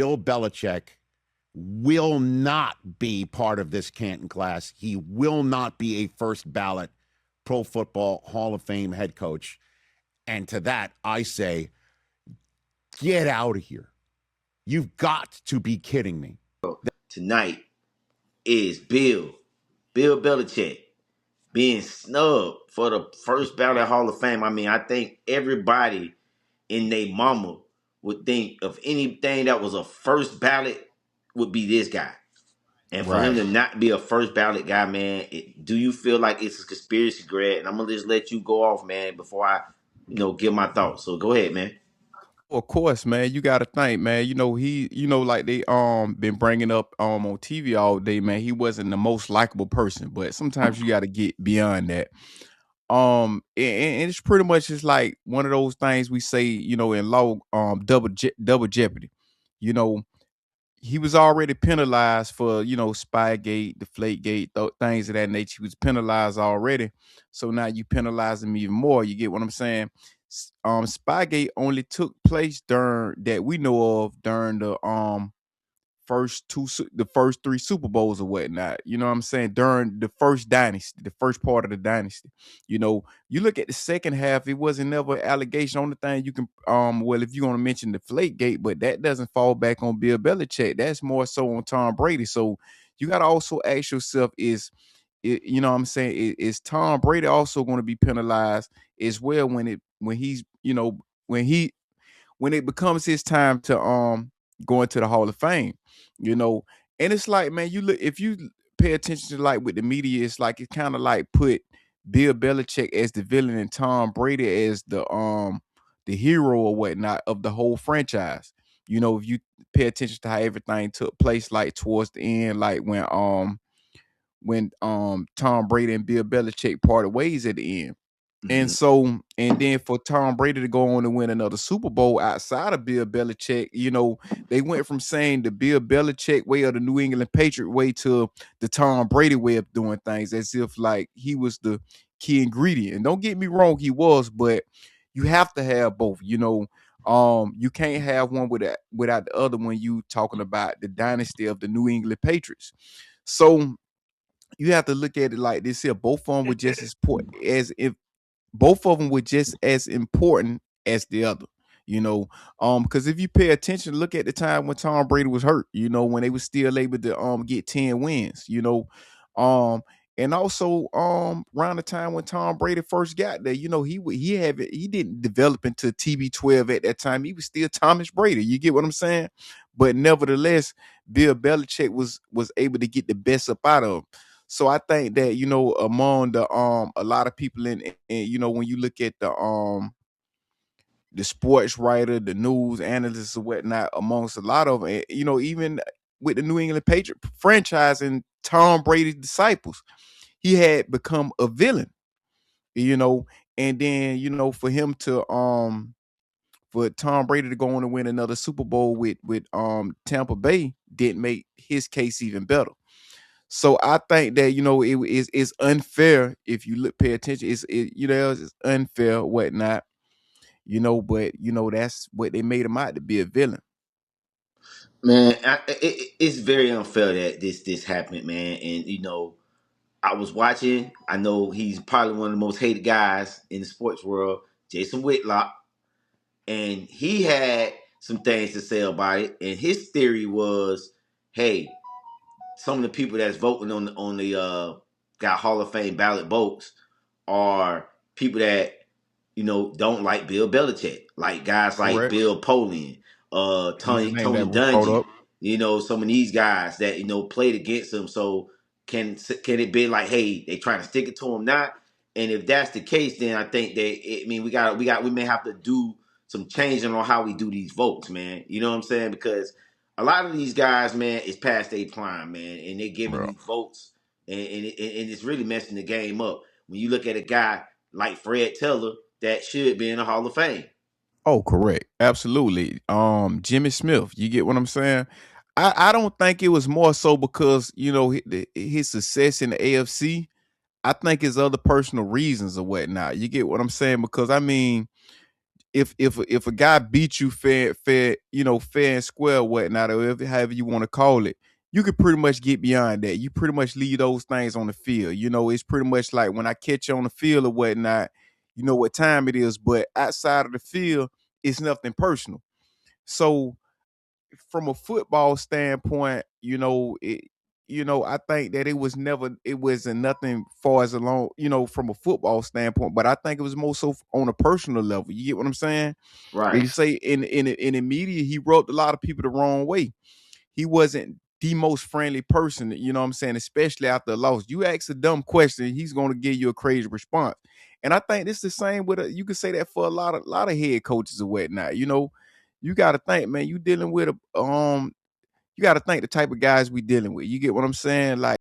Bill Belichick will not be part of this Canton class. He will not be a first ballot Pro Football Hall of Fame head coach. And to that, I say, get out of here. You've got to be kidding me. Tonight is Bill Belichick being snubbed for the first ballot Hall of Fame. I mean, I think everybody in their mama would think of anything that was a first ballot would be this guy. And for him Right. to not be a first ballot guy, man, do you feel like it's a conspiracy, Greg? And I'm gonna just let you go off, man, before I, give my thoughts. So go ahead, man. Of course, man. You gotta think, man. Like they been bringing up on TV all day, man. He wasn't the most likable person, but sometimes you gotta get beyond that. And it's pretty much just like one of those things we say, in law, double jeopardy. You know, he was already penalized for, Spygate, Deflategate, things of that nature. He was penalized already. So now you penalize him even more. You get what I'm saying? Spygate only took place during that we know of during the first three Super Bowls or whatnot. You know what I'm saying? During the first dynasty, the first part of the dynasty. You look at the second half, it wasn't never an allegation. Only thing you can well, if you want to mention the Flakegate, but that doesn't fall back on Bill Belichick. That's more so on Tom Brady. So you gotta also ask yourself, you know what I'm saying, is Tom Brady also going to be penalized as well when he's, when it becomes his time to go into the Hall of Fame, you know. And it's like, man, you look, if you pay attention to, like, with the media, it's like it kind of like put Bill Belichick as the villain and Tom Brady as the hero or whatnot of the whole franchise. If you pay attention to how everything took place, like towards the end, like when Tom Brady and Bill Belichick parted ways at the end. And so, and then for Tom Brady to go on and win another Super Bowl outside of Bill Belichick, they went from saying the Bill Belichick way or the New England Patriot way to the Tom Brady way of doing things, as if like he was the key ingredient. And don't get me wrong, he was, but you have to have both. You can't have one without the other when you talking about the dynasty of the New England Patriots. So you have to look at it like this here. Both of them were just as important as if both of them were just as important as the other. Because if you pay attention, look at the time when Tom Brady was hurt, when they were still able to get 10 wins, um and also around the time when Tom Brady first got there, he didn't develop into TB12 at that time. He was still Thomas Brady. You get what I'm saying? But nevertheless, Bill Belichick was able to get the best up out of him. So I think that, among the a lot of people when you look at the sports writer, the news analysts or whatnot, amongst a lot of them, even with the New England Patriot franchise and Tom Brady's disciples, he had become a villain, and then, for him to for Tom Brady to go on and win another Super Bowl with Tampa Bay didn't make his case even better. So I think that, it's unfair if you pay attention. It's unfair, whatnot. But that's what they made him out to be, a villain. Man, it's very unfair that this happened, man. And I was watching. I know he's probably one of the most hated guys in the sports world, Jason Whitlock, and he had some things to say about it. And his theory was, hey, some of the people that's voting on the got Hall of Fame ballot votes are people that don't like Bill Belichick, like guys like Correct. Bill Polian, These are names Tony that we brought Dungy, up. some of these guys that played against him. So can it be like, hey, they trying to stick it to him now? And if that's the case, then I think we may have to do some changing on how we do these votes, man. You know what I'm saying? Because a lot of these guys, man, is past their prime, man, and they're giving Bro. these votes, and it's really messing the game up. When you look at a guy like Fred Taylor, that should be in the Hall of Fame. Oh, correct. Absolutely. Jimmy Smith, you get what I'm saying? I don't think it was more so because, his success in the AFC. I think it's other personal reasons or whatnot. You get what I'm saying? Because I mean, if a guy beat you fair, you know, fair and square, or whatnot, or however you want to call it, you could pretty much get beyond that. You pretty much leave those things on the field. You know, it's pretty much like when I catch you on the field or whatnot, you know what time it is. But outside of the field, it's nothing personal. So from a football standpoint, I think that it wasn't nothing far as along, from a football standpoint, but I think it was more so on a personal level. You get what I'm saying? They Right. say in the media, he rubbed a lot of people the wrong way. He wasn't the most friendly person, you know what I'm saying, especially after a loss. You ask a dumb question, he's gonna give you a crazy response. And I think it's the same with you can say that for a lot of head coaches or whatnot. You gotta think, man, you dealing with you gotta think the type of guys we dealing with. You get what I'm saying? Like